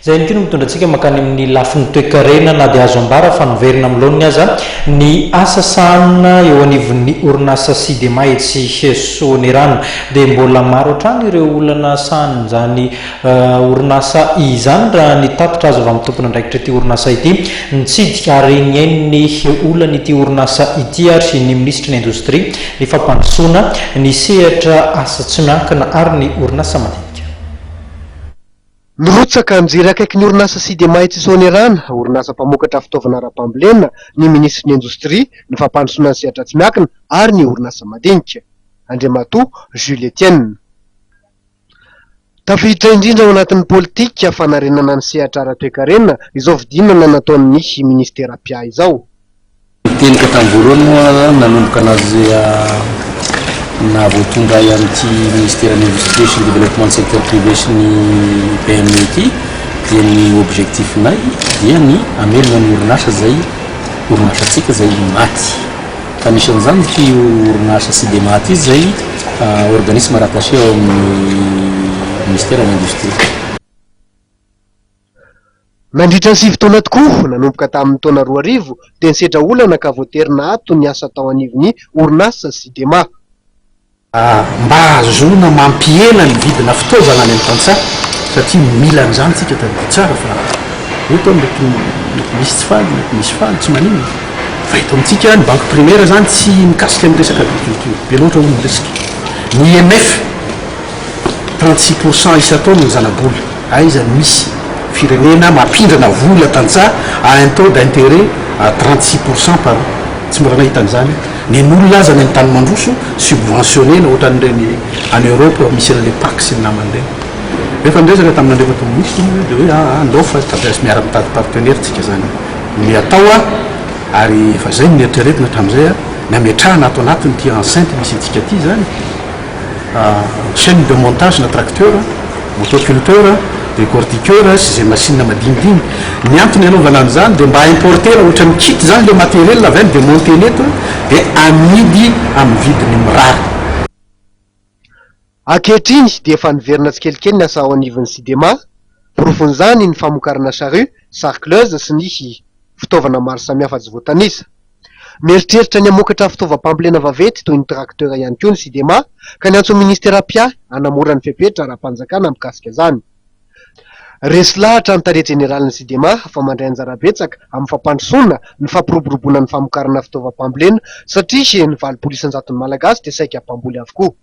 zay ny tino mitondratsika makany amin'ny lafiny toe-karena na dia azo ambara fa noverina amin'loany aza ny asa sanina eo anivon'ny orinasa sidema etsy Soanerano dia mbola maro hatrany ireo olana sanina zany orinasa izany raha ny tatitra azo avy amin'ny tompony andraikitra ity orinasa ity nitsidika ary ny ainy olana ity orinasa ity ary ny ministra ny indostria ny fampandrosoana ny sehatra asa tsy miankina ary ny orinasa madinika. Nirotsaka mijery akaiky ny orinasa sidema etsy Soanerano, orinasa mpamokatra fitaovana ara-pambolena, ny ministry ny indostria, ny fampandrosoana ny sehatra tsy miankina ary ny orinasa madinika. Andriamatoa Jules Etienne. Tafiditra indrindra ao anatin'ny politika fanarenana ny sehatra ara-toe-karena izao vidinana nataon'ny ministera PIA izao. Tenika tamborony moa nanomboka anazy na voatonga amin'ity ministère de l'industrie sy ny développement du secteur privé sy ny PME ity dia ny objectif-nay dia ny amelona ny orinasa zay orinasantsika zay maty. Ka misy an'izany ity orinasa sidema ity zay organisme rattaché ao amin'ny ministère de l'industrie. Nandritra ny 7 taona tokoa nanomboka tamin'ny taona 2000 dia nisedra olana ka voaterina ato ny asa tao anivon'ny orinasa sidema. Mba ahazoana mampiena ny vidina fitaovana any amin'ny tantsaha satria mila an'izany tsika tadidy tsara fa eto mety misy tsy faly mety misy faly tsy manino fa eto amintsika ny banque primaire zany tsy mikasika amin'ny resaka agriculture be loatra olo resika ny IMF 36% isa-taona ny zana-bola aiza misy firenena mampindrana vola tantsaha à un taux d'intérêt à 36% par an tsy mbola nahita an'izany ny olona aza ny tany mandroso subventionné na ohatra n'ireny en Europe misy le pax ny namany reny rehefa miresaka tamin'ny andrefa ministre dia hoe andao fa tabasy miara mitady partenaire tsika zany ny atao ary efa zay ny eritreretina hatramin'izay nametrahana ato anatiny ty enceinte misy antsika ty zany chaîne de montage na tracteur motoculteur décortiqueur sy zay machine madinidiny ny antony anaovana an'izany dia mba importer ohatra ny kit zany le matériel avy any dia monter eto dia amidy amin'ny vidiny mirary. Ankehitriny dia efa niverina tsikelikely ny asa ao anivon'ny sidema, porofon'izany ny famokarana charrue, sarcleuse sy ny fitaovana maro samihafa tsy voatanisa. Mieritreritra ny hamokatra fitaovam-pambolena vaventy toy ny tracteur ihany koa ny sidema ka ny antso ministera PIA hanamora ny fepetra ara-panjakana mikasika izany. Resy lahatra ny tare jeneraly ny sidema fa mandray anjara betsaka amin'ny fampandrosoana ny fampiroboroboana ny famokarana fitaovam-pambolena satria ny 80% ny malagasy dia saika mpamboly avokoa.